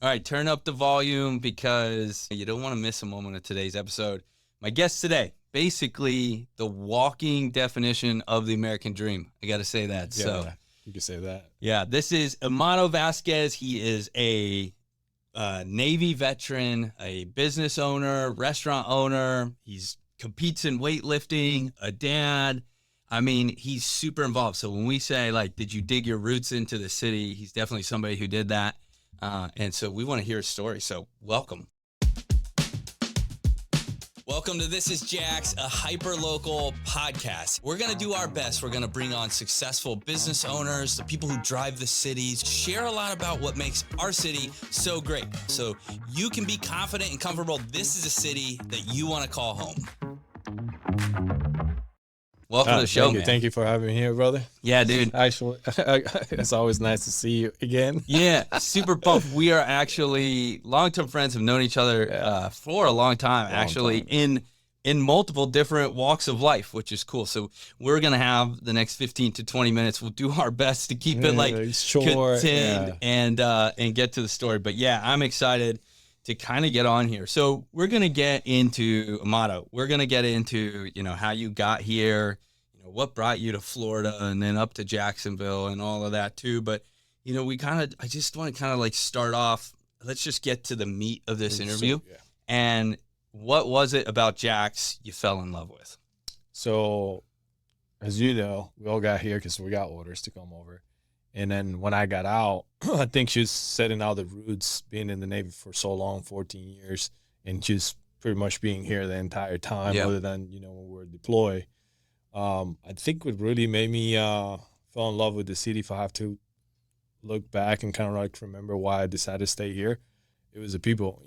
All right, turn up the volume because you don't want to miss a moment of today's episode. My guest today, basically the walking definition of the American dream. I got to say that. Yeah, So, you can say that. yeah, this is Amado Vasquez. He is a Navy veteran, a business owner, restaurant owner. He's competes in weightlifting, a dad. I mean, he's super involved. So when we say, like, did you dig your roots into the city? He's definitely somebody who did that. And so we want to hear his story. So welcome. Welcome to This is Jax, a hyper-local podcast. We're going to do our best. We're going to bring on successful business owners, the people who drive the cities, share a lot about what makes our city so great. So you can be confident and comfortable. This is a city that you want to call home. Welcome to the show, man. Thank you for having me here, brother. Yeah, dude. Actually, it's always nice to see you again. Yeah, super pumped. We are actually long-term friends, have known each other for a long time, in multiple different walks of life, which is cool. So we're going to have the next 15 to 20 minutes. We'll do our best to keep it short, contained and get to the story. But yeah, I'm excited to kind of get on here. So we're going to get into Amado. We're going to get into, how you got here, what brought you to Florida and then up to Jacksonville and all of that too. But, I just want to kind of like start off. Let's just get to the meat of this interview. Yeah. And what was it about Jax you fell in love with? So, as you know, we all got here because we got orders to come over. And then when I got out, I think she was setting out the roots, being in the Navy for so long, 14 years, and just pretty much being here the entire time, other than, when we were deployed. I think what really made me fall in love with the city, if I have to look back and kind of like remember why I decided to stay here, it was the people,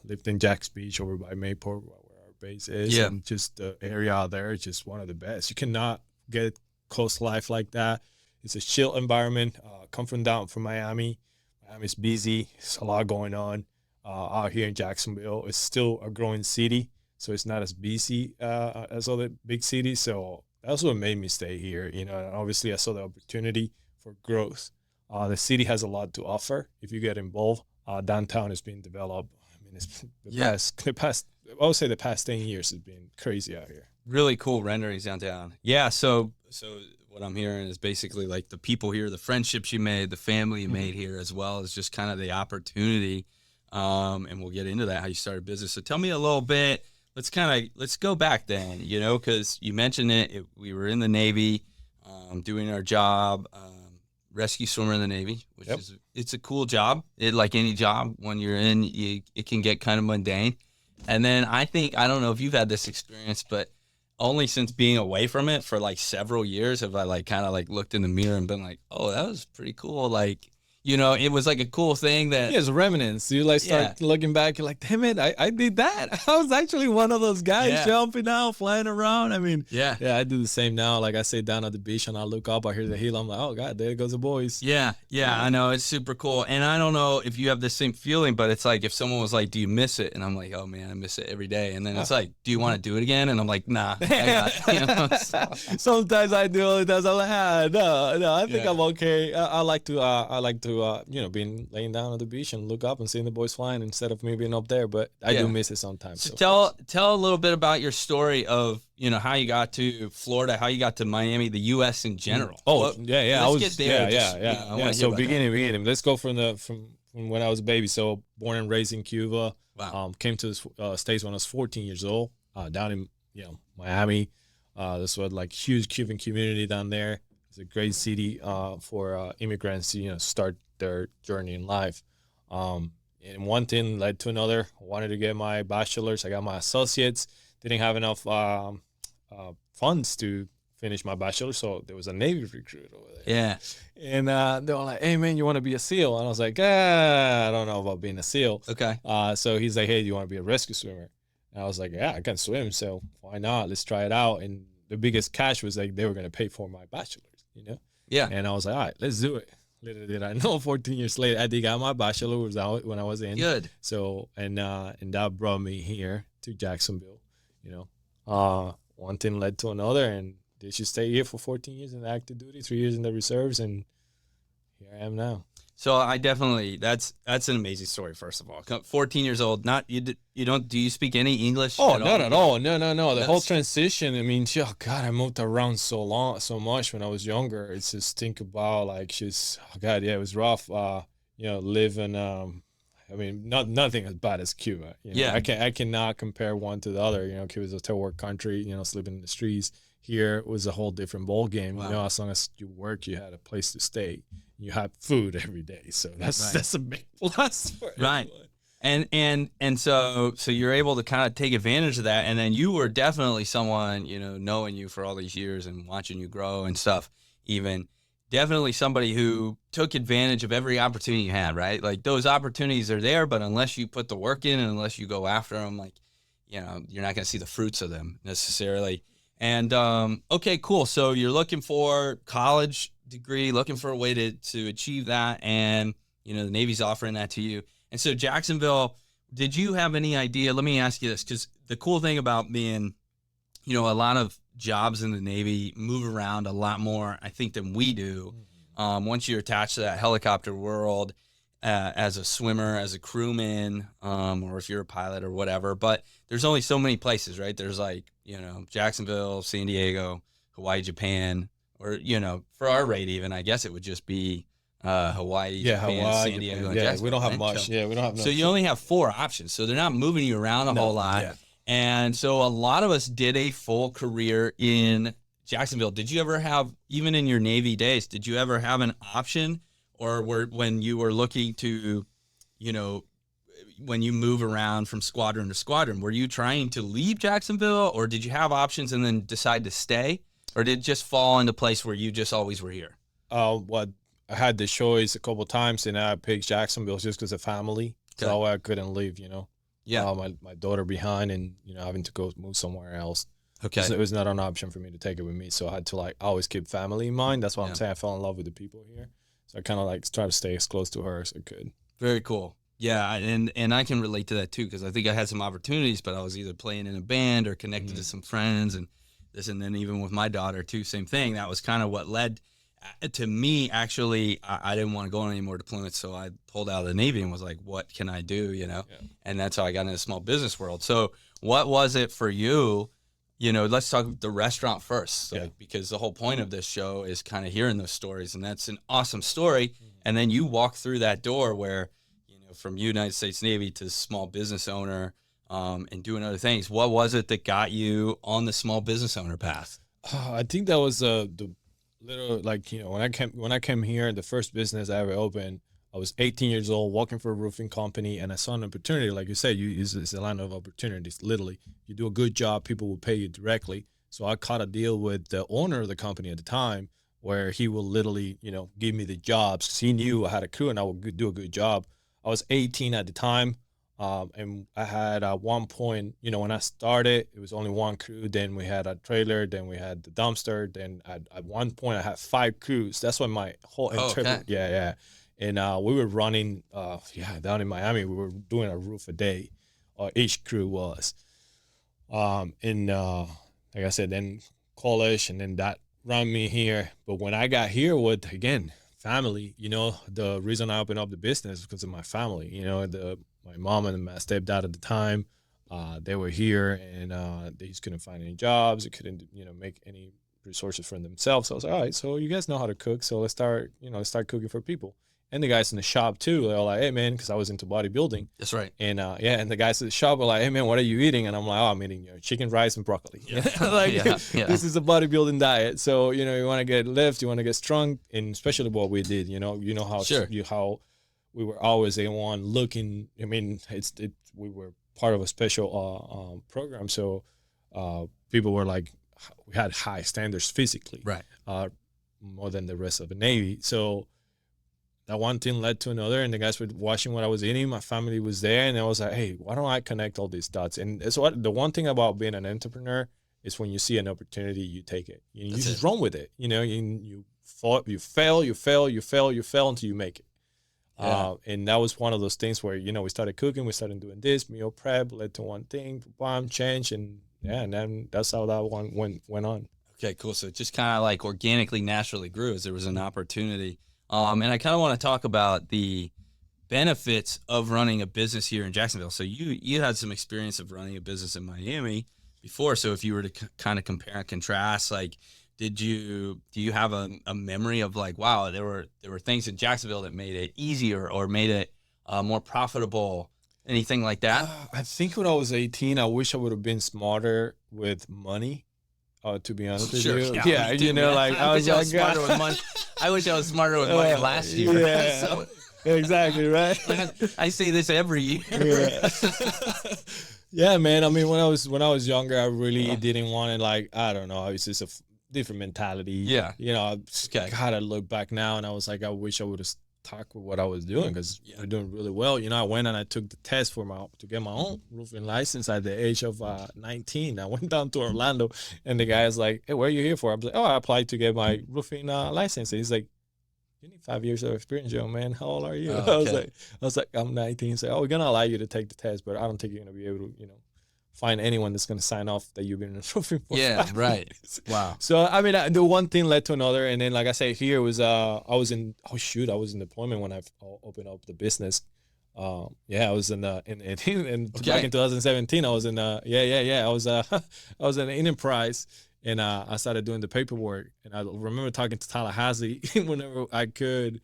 lived in Jax Beach over by Mayport, where our base is, and just the area out there is just one of the best. You cannot get close life like that. It's a chill environment. Come down from Miami. Miami's busy. There's a lot going on out here in Jacksonville. It's still a growing city, so it's not as busy as other big cities. So that's what made me stay here. And obviously I saw the opportunity for growth. The city has a lot to offer if you get involved. Downtown is being developed. I mean, it's the past. I would say the past 10 years has been crazy out here. Really cool renderings downtown. Yeah. So what I'm hearing is basically like the people here, the friendships you made, the family you made here, as well as just kind of the opportunity. And we'll get into that, how you started business. So tell me a little bit. Let's go back then, because you mentioned it. We were in the Navy, doing our job, rescue swimmer in the Navy, which it's a cool job. Like any job, when you're in, it can get kind of mundane. And then I don't know if you've had this experience, but only since being away from it for like several years have I like kind of like looked in the mirror and been like, oh, that was pretty cool. Like, it was like a cool thing that. Yeah, it's remnants. You like start looking back, you're like, damn it, I did that. I was actually one of those guys jumping out, flying around. I mean, I do the same now. Like I sit down at the beach and I look up, I hear the heel. I'm like, oh God, there goes the boys. Yeah, I know. It's super cool. And I don't know if you have the same feeling, but it's like if someone was like, do you miss it? And I'm like, oh man, I miss it every day. And then it's like, do you want to do it again? And I'm like, nah. Sometimes I do, other times I'm like, no, I think I'm okay. I like to being laying down at the beach and look up and seeing the boys flying instead of me being up there. But I do miss it sometimes. So tell a little bit about your story of how you got to Florida, how you got to Miami, the U.S. in general. Let's get there. So beginning. Let's go from when I was a baby. So born and raised in Cuba. Wow. Came to the States when I was 14 years old. Down in Miami. This was like huge Cuban community down there. It's a great city for immigrants to start their journey in life. And one thing led to another. I wanted to get my bachelor's. I got my associates. Didn't have enough funds to finish my bachelor's, so there was a Navy recruit over there. Yeah. And they were like, hey, man, you want to be a SEAL? And I was like, I don't know about being a SEAL. Okay. So he's like, hey, do you want to be a rescue swimmer? And I was like, yeah, I can swim, so why not? Let's try it out. And the biggest catch was like they were going to pay for my bachelor's, Yeah. And I was like, all right, let's do it. Little did I know, 14 years later, I think I got my bachelor's out when I was in. Good. So, and that brought me here to Jacksonville, one thing led to another, and they should stay here for 14 years in active duty, 3 years in the reserves, and here I am now. So I definitely that's an amazing story. First of all, 14 years old. Not you don't do you speak any English Oh, at not all? at all. No, no, no. The whole That's transition. I mean, oh God, I moved around so much when I was younger. It's just think about like just oh God, yeah, it was rough. Living. I mean, nothing as bad as Cuba. yeah, I cannot compare one to the other. Cuba's a third world country. Sleeping in the streets. Here was a whole different ball game. wow, As long as you work, you had a place to stay. You had food every day. So that's right, that's a big plus for right. everyone. And so you're able to kind of take advantage of that, and then you were definitely someone, knowing you for all these years and watching you grow and stuff, even definitely somebody who took advantage of every opportunity you had, right? Like those opportunities are there, but unless you put the work in and unless you go after them, like, you're not going to see the fruits of them necessarily. And okay, cool. So you're looking for college degree, looking for a way to achieve that, and the Navy's offering that to you. And so Jacksonville, did you have any idea? Let me ask you this, because the cool thing about being, a lot of jobs in the Navy move around a lot more, I think, than we do. Once you're attached to that helicopter world, as a swimmer, as a crewman, or if you're a pilot or whatever. But there's only so many places, right? There's like, Jacksonville, San Diego, Hawaii, Japan, or, for our rate even, I guess it would just be Hawaii, Yeah, Japan, Hawaii, San Diego, Japan. and Yeah, we Jacksonville, don't have right? much. So, Yeah, we don't have so enough. you only have 4 options. So they're not moving you around a No, whole lot. yeah. And so a lot of us did a full career in Jacksonville. Did you ever have, even in your Navy days, did you ever have an option, or when you were looking to, you know, when you move around from squadron to squadron, were you trying to leave Jacksonville, or did you have options and then decide to stay, or did it just fall into place where you just always were here? What I had the choice a couple times, and I picked Jacksonville just because of family. So Okay. that way I couldn't leave. Yeah. My daughter behind, and having to go move somewhere else. Okay. So it was not an option for me to take it with me. So I had to like always keep family in mind. That's why Yeah. I'm saying I fell in love with the people here. So I kind of like try to stay as close to her as I could. Very cool. Yeah, and I can relate to that too, because I think I had some opportunities, but I was either playing in a band or connected to some friends and this, and then even with my daughter too, same thing. That was kind of what led to me. Actually, I didn't want to go on any more deployments, so I pulled out of the Navy and was like, "What can I do?" Yeah. And that's how I got into the small business world. So, what was it for you? Let's talk the restaurant first, Yeah. because the whole point of this show is kind of hearing those stories, and that's an awesome story. And then you walk through that door where, from United States Navy to small business owner, and doing other things. What was it that got you on the small business owner path? I think that was the little like when I came here, the first business I ever opened. I was 18 years old, working for a roofing company, and I saw an opportunity. Like you said, it's a line of opportunities. Literally, you do a good job, people will pay you directly. So I caught a deal with the owner of the company at the time, where he will literally, give me the jobs. 'Cause he knew I had a crew and I would do a good job. I was 18 at the time, and I had at one point, when I started, it was only one crew. Then we had a trailer. Then we had the dumpster. Then at one point, I had 5 crews. That's when my whole Okay. yeah. And we were running, down in Miami. We were doing a roof a day, each crew was. And like I said, then college, and then that run me here. But when I got here with, again, family, the reason I opened up the business is because of my family. My mom and my stepdad at the time, they were here, and they just couldn't find any jobs. They couldn't, make any resources for themselves. So I was like, all right, so you guys know how to cook, so let's start cooking for people. And the guys in the shop too, they were like, hey man, because I was into bodybuilding. That's right. And and the guys at the shop were like, hey man, what are you eating? And I'm like, oh, I'm eating chicken, rice, and broccoli. Yeah. Like, Yeah. this is a bodybuilding diet. So, you want to get lift, you want to get strong, and especially what we did, how Sure. how we were always the one looking. I mean, we were part of a special program. So people were like, we had high standards physically, Right. more than the rest of the Navy. So that one thing led to another, and the guys were watching what I was eating. My family was there, and I was like, hey, why don't I connect all these dots? And it's what the one thing about being an entrepreneur is, when you see an opportunity, you take it. You just run with it. You fail until you make it. Yeah. And that was one of those things where, we started cooking, we started doing this, meal prep, led to one thing, bam, change, and then that's how that one went on. Okay, cool. So it just kind of like organically, naturally grew as there was an opportunity. And I kind of want to talk about the benefits of running a business here in Jacksonville. So you had some experience of running a business in Miami before. So if you were to kind of compare and contrast, like, do you have a memory of like, wow, there were things in Jacksonville that made it easier or made it more profitable, anything like that? I think when I was 18, I wish I would have been smarter with money. To be honest with you, yeah, you know, man. like I wish I was smarter with money. I wish I was smarter with money last year. Yeah, So, exactly, right. I say this every year. Yeah. Yeah, man. I mean, when I was younger, I really didn't want to, like, I don't know. It's just a different mentality. Yeah. You know, I gotta look back now, and I was like, I wish I would have stuck with what I was doing, because we're doing really well. You know, I went and I took the test to get my own roofing license at the age of 19. I went down to Orlando, and the guy was like, "Hey, what are you here for?" I was like, "Oh, I applied to get my roofing license." And he's like, "You need 5 years of experience, young man. How old are you?" Okay. I was like, "I'm 19." So, "Oh, we're gonna allow you to take the test, but I don't think you're gonna be able to, find anyone that's gonna sign off that you've been in the roofing for." Yeah, 5 right. years. Wow. So I mean, the one thing led to another, and then, like I say, here was I was in deployment when I opened up the business. I was in back in 2017. I was in I was I was in Enterprise. And I started doing the paperwork. And I remember talking to Tallahassee whenever I could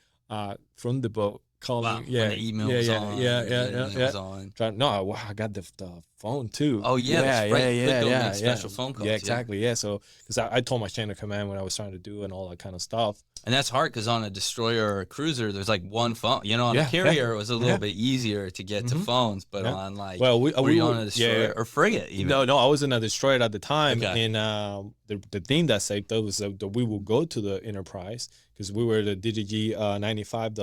from the boat, calling. Wow. When the email was on. Was on. I got the phone too. Oh, yeah. Special phone calls. Yeah, exactly. Yeah. So, because I told my chain of command what I was trying to do and all that kind of stuff. And that's hard because on a destroyer or a cruiser, there's like one phone. You know, on a carrier, it was a little bit easier to get to phones, but on like, we on a destroyer or frigate even? No, I was in a destroyer at the time, Okay. and the thing that saved us was that we would go to the Enterprise, because we were the DDG 95,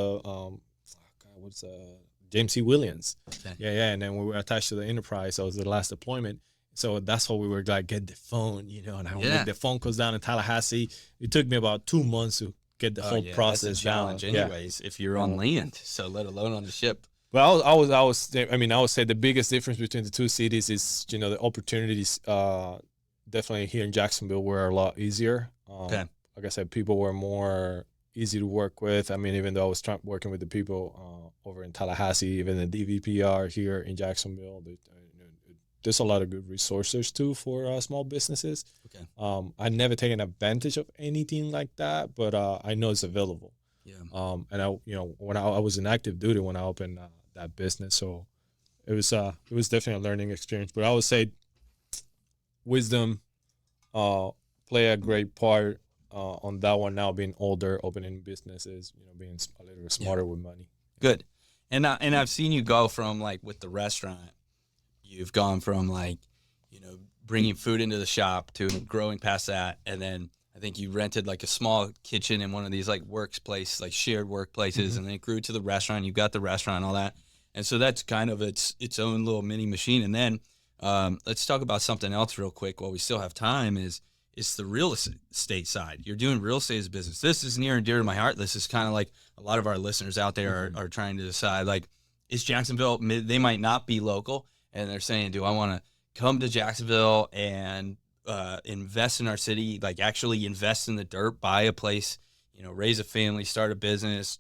James C. Williams. Okay. And then we were attached to the Enterprise. So it was the last deployment. So that's what we were like, get the phone, and I would make the phone calls down in Tallahassee. It took me about 2 months to get the whole process that's a challenge down. anyways, if you're on land, so let alone on the ship. Well, I would say the biggest difference between the two cities is, the opportunities definitely here in Jacksonville were a lot easier. Like I said, people were more easy to work with. I mean, even though I was working with the people over in Tallahassee, even the DVPR here in Jacksonville, there's a lot of good resources too for small businesses. Okay. I never taken advantage of anything like that, but I know it's available. Yeah. And when I was in active duty when I opened that business, so it was definitely a learning experience. But I would say wisdom play a great part on that one. Now being older, opening businesses, being a little smarter with money. Good. And I've seen you go from, like, with the restaurant, you've gone from, like, bringing food into the shop to growing past that. And then I think you rented like a small kitchen in one of these like workplace, like shared workplaces. And then it grew to the restaurant. You got the restaurant and all that. And so that's kind of its own little mini machine. And then let's talk about something else real quick while we still have time is the real estate side. You're doing real estate as a business. This is near and dear to my heart. This is kind of like a lot of our listeners out there are trying to decide, like, is Jacksonville, they might not be local, and they're saying, do I want to come to Jacksonville and invest in our city, like actually invest in the dirt, buy a place, raise a family, start a business,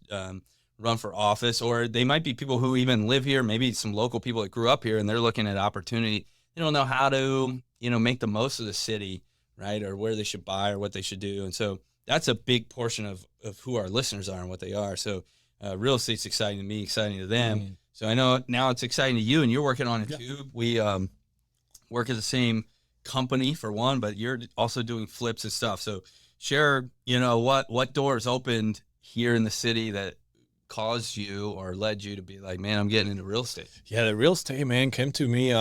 run for office? Or they might be people who even live here, maybe some local people that grew up here, and they're looking at opportunity. They don't know how to, make the most of the city, right? Or where they should buy or what they should do. And so that's a big portion of who our listeners are and what they are. So real estate's exciting to me, exciting to them. So I know now it's exciting to you, and you're working on it too. We work at the same company for one, but you're also doing flips and stuff. So share, what doors opened here in the city that caused you or led you to be like, man, I'm getting into real estate. Yeah, the real estate, man, came to me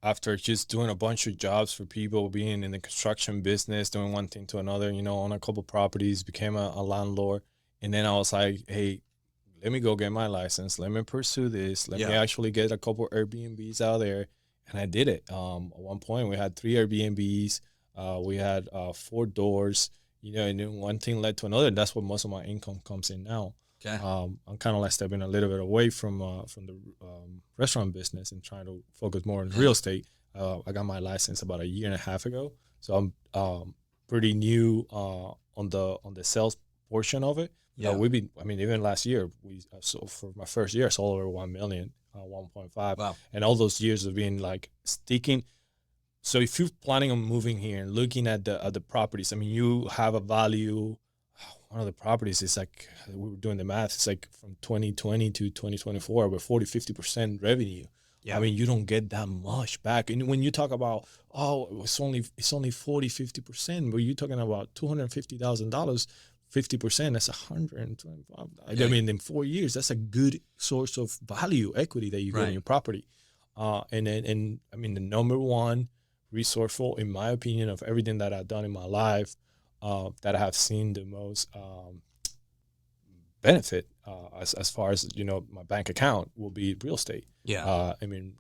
after just doing a bunch of jobs for people, being in the construction business, doing one thing to another, on a couple properties, became a landlord. And then I was like, hey, let me go get my license. Let me pursue this. Let me actually get a couple Airbnbs out there. And I did it. At one point, we had 3 Airbnbs. We had 4 doors, and then one thing led to another. That's where most of my income comes in now. Okay. I'm kind of like stepping a little bit away from the restaurant business and trying to focus more on real estate. I got my license about 1.5 years ago, so I'm pretty new on the sales portion of it. You know, even last year, so for my first year, I sold over 1 million, 1.5. Wow. And all those years of being like sticking. So if you're planning on moving here and looking at the properties, I mean, you have a value. One of the properties is like, we were doing the math, it's like from 2020 to 2024, with 40-50% revenue. Yeah. I mean, you don't get that much back. And when you talk about, it's only 40-50%, but you're talking about $250,000, 50%, that's $125. Yeah. I mean, in 4 years, that's a good source of value, equity that you get in your property. And I mean, the number one resourceful, in my opinion, of everything that I've done in my life, that I have seen the most benefit as far as, you know, my bank account will be real estate. Yeah. I mean,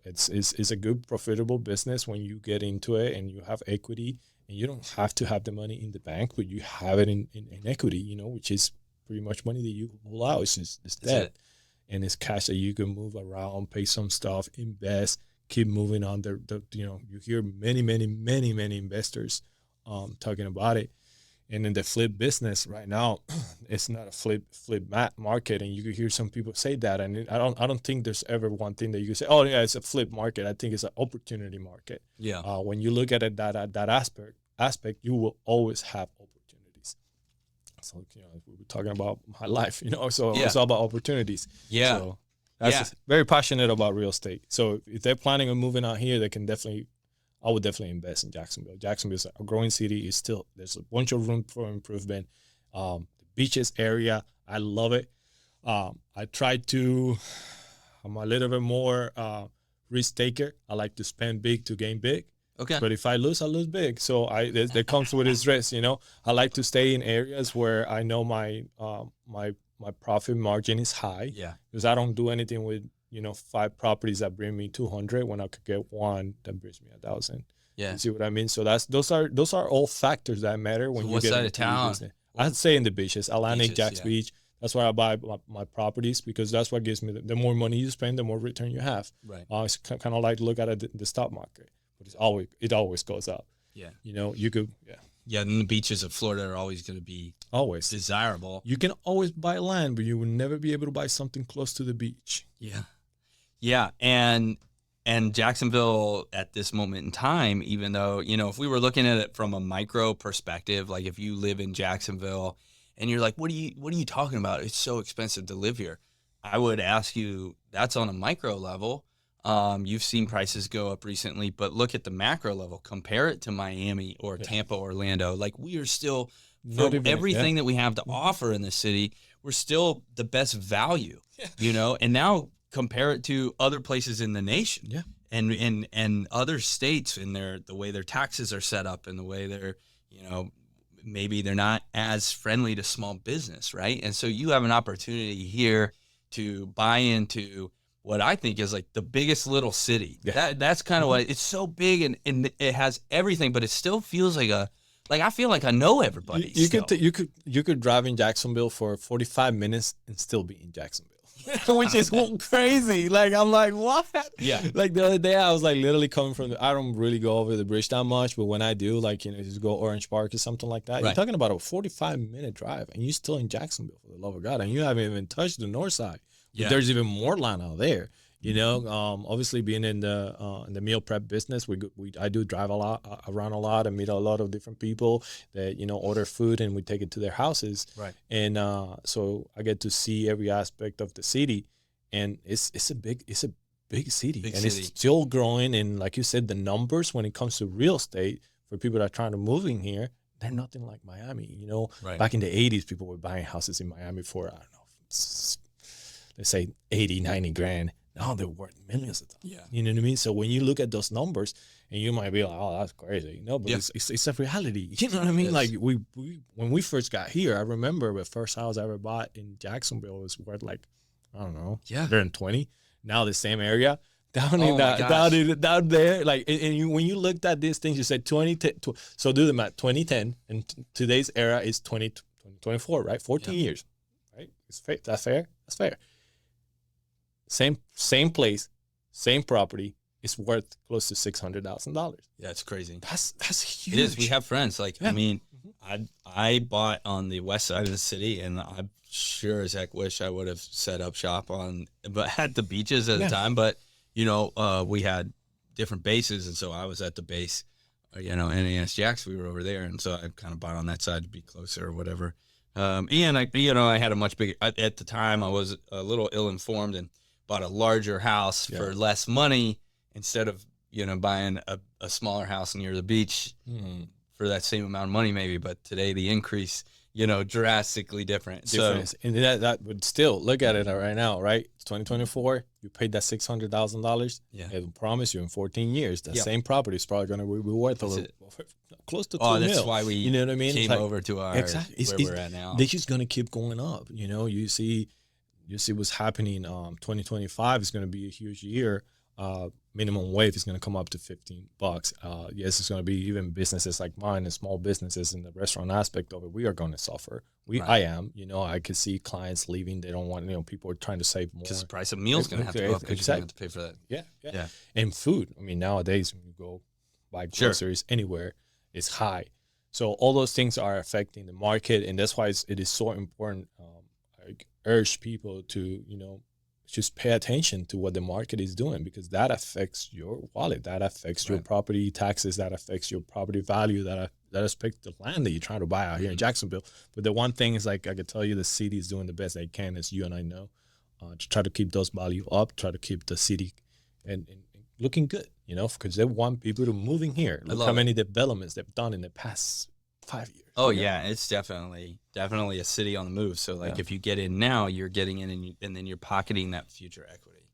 it's a good profitable business when you get into it and you have equity, and you don't have to have the money in the bank, but you have it in equity, you know, which is pretty much money that you pull out. It's debt, and it's cash that you can move around, pay some stuff, invest, keep moving on. You know, you hear many investors talking about it. And in the flip business right now, it's not a flip market, and you could hear some people say that. And I don't think there's ever one thing that you can say, oh yeah, it's a flip market. I think it's an opportunity market. Yeah. When you look at it that aspect, you will always have opportunities. So, you know, we were talking about my life, you know, so it's all about opportunities. Yeah. So that's very passionate about real estate. So if they're planning on moving out here, I would definitely invest in Jacksonville. Jacksonville is a growing city. There's a bunch of room for improvement. The beaches area, I love it. I'm a little bit more risk taker. I like to spend big to gain big. Okay. But if I lose big. So that comes with its risk, you know. I like to stay in areas where I know my profit margin is high. Yeah. Because I don't do anything with, you know, 5 properties that bring me 200 when I could get one that brings me 1,000. Yeah. You see what I mean? So those are all factors that matter when you get into the business. I'd say in the beaches, Atlantic, Jacks Beach. That's where I buy my properties, because that's what gives me the more money you spend, the more return you have. Right. It's kind of like look at the stock market, but it always goes up. Yeah. You know, you could. Yeah. Yeah, and the beaches of Florida are always going to be desirable. You can always buy land, but you will never be able to buy something close to the beach. Yeah. Yeah, and Jacksonville at this moment in time, even though, you know, if we were looking at it from a micro perspective, like if you live in Jacksonville and you're like, what are you talking about? It's so expensive to live here. I would ask you, that's on a micro level. You've seen prices go up recently, but look at the macro level. Compare it to Miami or Tampa, Orlando. Like, we are still, for everything that we have to offer in the city, we're still the best value, you know, and now compare it to other places in the nation, and other states in the way their taxes are set up, and the way they're, you know, maybe they're not as friendly to small business, right? And so you have an opportunity here to buy into what I think is like the biggest little city. Yeah. That's kind of what it's so big, and it has everything, but it still feels like I feel like I know everybody. You could drive in Jacksonville for 45 minutes and still be in Jacksonville. Which is crazy. Like, I'm like, what? Yeah. Like the other day, I was like literally coming from I don't really go over the bridge that much, but when I do, like, you know, just go Orange Park or something like that, you're talking about a 45-minute drive, and you're still in Jacksonville, for the love of God, and you haven't even touched the north side. Yeah. There's even more land out there. You know, obviously being in the meal prep business, I do drive around a lot and meet a lot of different people that, you know, order food and we take it to their houses. Right. And so I get to see every aspect of the city, and it's a big city, it's still growing. And like you said, the numbers when it comes to real estate for people that are trying to move in here, they're nothing like Miami. You know, back in the 80s, people were buying houses in Miami for, I don't know, let's say 80, 90 grand. Now they're worth millions of dollars. Yeah. You know what I mean? So when you look at those numbers, and you might be like, oh, that's crazy. No, but it's a reality. You know what I mean? Like we when we first got here, I remember the first house I ever bought in Jacksonville was worth like, I don't know, 120. Now the same area. Down there, like, and when you looked at these things, you said 2010. So do the math. 2010 and today's era is 2024, right? 14 years, right? It's fair. That's fair. That's fair. Same place, same property is worth close to $600,000. Yeah, it's crazy. That's huge. It is. We have friends. Like, I mean, I bought on the west side of the city, and I sure as heck wish I would have set up shop but at the beaches at the time. But we had different bases, and so I was at the base, NAS Jacks. We were over there, and so I kind of bought on that side to be closer or whatever. And I had a much bigger at the time. I was a little ill-informed and bought a larger house for less money instead of buying a smaller house near the beach for that same amount of money maybe. But today the increase, drastically different. So, and that would still look at it right now, right? It's 2024. You paid that $600,000. Yeah. I promise you, in 14 years, that same property is probably going to be worth close to $2 million. That's why we what I mean? came over to our where we're at now. They're just going to keep going up. You see what's happening. 2025 is going to be a huge year. Minimum wage is going to come up to $15. Yes, it's going to be even businesses like mine and small businesses in the restaurant aspect of it. We are going to suffer. I am. I could see clients leaving. They don't want. People are trying to save more because the price of meals is going to have to go up because you're going to have to pay for that. Yeah. And food. I mean, nowadays when you go buy groceries anywhere, it's high. So all those things are affecting the market, and that's why it is so important. I urge people to just pay attention to what the market is doing, because that affects your wallet, that affects your property taxes, that affects your property value, that affects the land that you're trying to buy out here in Jacksonville. But the one thing is, like I could tell you, the city is doing the best they can, as you and I know, to try to keep those values up, try to keep the city and looking good, because they want people to move in here. Look how many developments they've done in the past 5 years. Oh yeah, it's definitely a city on the move. So if you get in now, you're getting in, and then you're pocketing that future equity.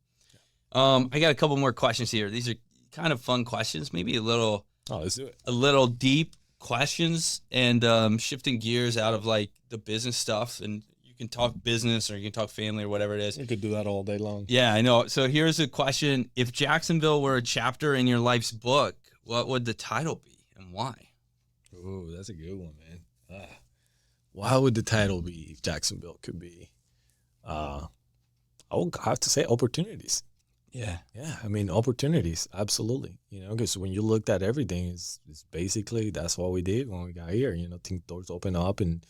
I got a couple more questions here. These are kind of fun questions, maybe a little. Oh, let's do it. A little deep questions, and shifting gears out of like the business stuff, and you can talk business or you can talk family or whatever it is. You could do that all day long. Yeah, I know. So here's a question: if Jacksonville were a chapter in your life's book, what would the title be and why? Oh, that's a good one, man. Why would the title be if Jacksonville could be? I would have to say opportunities. Yeah. I mean, opportunities, absolutely. Because when you looked at everything, it's basically that's what we did when we got here. Think doors open up and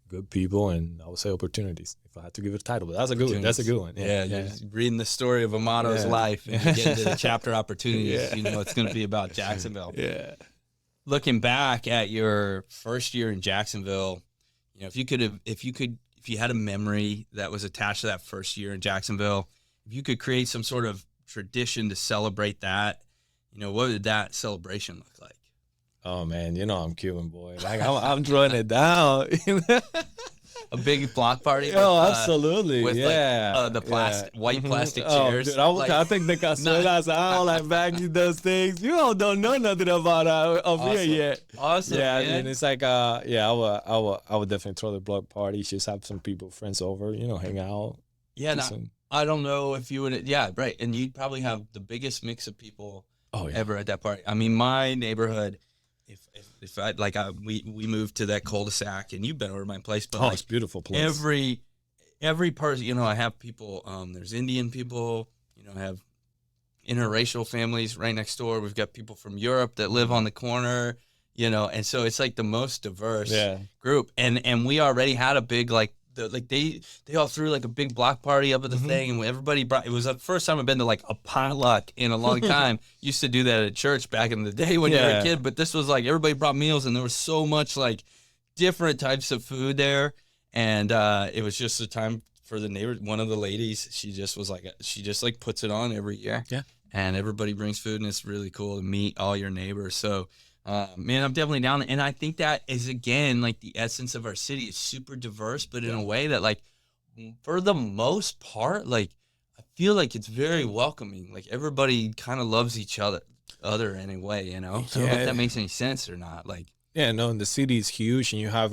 good people, and I would say opportunities if I had to give it a title. But that's a good one. That's a good one. Yeah. Just reading the story of Amado's life and you get into the chapter opportunities. It's going to be about Jacksonville. Yeah. Looking back at your first year in Jacksonville, if you had a memory that was attached to that first year in Jacksonville, if you could create some sort of tradition to celebrate that, what would that celebration look like? Oh man, I'm Cuban, boy. Like I'm throwing it down. A big block party. Absolutely. With the white plastic chairs. Dude, I think the cazuelas, I don't like bagging those things. You all don't know nothing about over here yet. Awesome. Yeah, man. and it's like, I would definitely throw the block party. Just have some friends over, hang out. Yeah, I don't know if you would. Yeah, right. And you'd probably have the biggest mix of people ever at that party. I mean, my neighborhood. We moved to that cul-de-sac, and you've been over to my place, but it's a beautiful place. Every person, I have people. There's Indian people. I have interracial families right next door. We've got people from Europe that live on the corner. And so it's like the most diverse group. And we already had a big they all threw like a big block party up at the thing, and everybody brought. It was the first time I've been to like a potluck in a long time. Used to do that at church back in the day when you were a kid, but this was like everybody brought meals, and there was so much like different types of food there, and it was just a time for the neighbor. One of the ladies, she just puts it on every year, and everybody brings food, and it's really cool to meet all your neighbors. So. Man, I'm definitely down. And I think that is, again, like the essence of our city is super diverse, but in a way that, like, for the most part, like, I feel like it's very welcoming. Like, everybody kind of loves each other in a way, I don't know if that makes any sense or not. Like, the city is huge, and you have,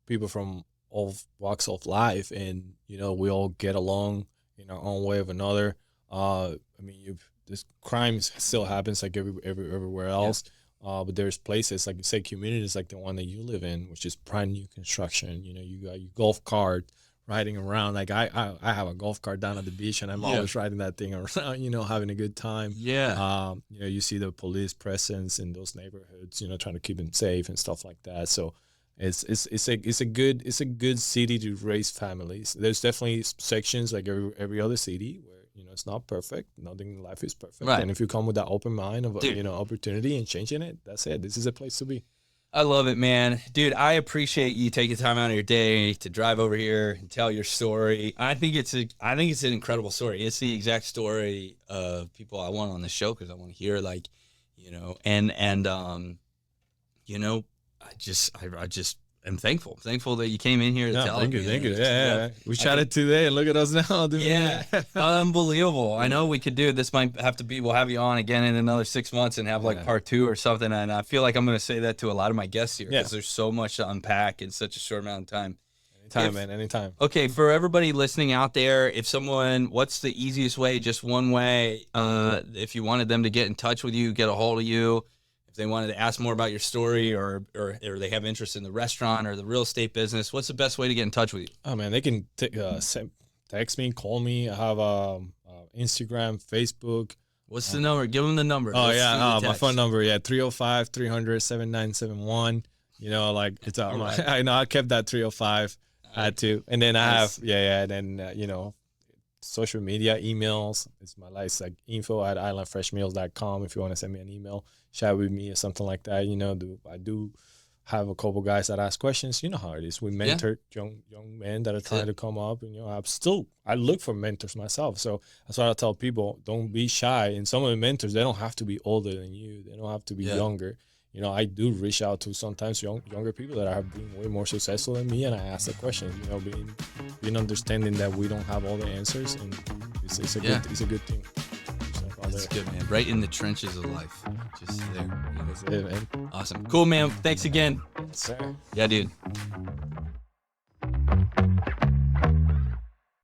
people from all walks of life, and, we all get along in our own way of another. This crime still happens like everywhere else. But there's places, like you say, communities like the one that you live in, which is brand new construction. You got your golf cart riding around. Like I have a golf cart down at the beach, and I'm always riding that thing around, having a good time. Yeah. You see the police presence in those neighborhoods, trying to keep them safe and stuff like that. So it's a good city to raise families. There's definitely sections like every other city where it's not perfect. Nothing in life is perfect. Right. And if you come with that open mind of opportunity and changing it, that's it. This is a place to be. I love it, man. Dude, I appreciate you taking time out of your day to drive over here and tell your story. I think it's an incredible story. It's the exact story of people I want on the show, because I want to hear, like, I just am thankful that you came in here to tell thank me. You. Yeah. We chatted today, and look at us now, dude. Yeah, unbelievable. I know we could do this. Might have to be. We'll have you on again in another 6 months and have like part 2 or something. And I feel like I'm going to say that to a lot of my guests here, because there's so much to unpack in such a short amount of time. Anytime. Okay, for everybody listening out there, what's the easiest way? Just one way. If you wanted them to get in touch with you, get a hold of you. If they wanted to ask more about your story, or they have interest in the restaurant or the real estate business, what's the best way to get in touch with you? Oh man, they can text me, call me. I have Instagram, Facebook. What's the number? Give them the number. Oh, my phone number, 305-300-7971. It's right. I know I kept that 305. I had to. And then I have, and then, social media, emails. It's my life. It's like info@islandfreshmeals.com if you want to send me an email, chat with me or something like that. I do have a couple guys that ask questions. You know how it is. We mentor young men that are trying to come up. And, I look for mentors myself. So that's why I tell people, don't be shy. And some of the mentors, they don't have to be older than you. They don't have to be younger. I do reach out to sometimes younger people that are being way more successful than me, and I ask the question, being understanding that we don't have all the answers, and it's a good thing. That's good, man. Right in the trenches of life. Just there. That's it, man. Awesome. Cool, man. Thanks again. Yes, sir. Yeah, dude.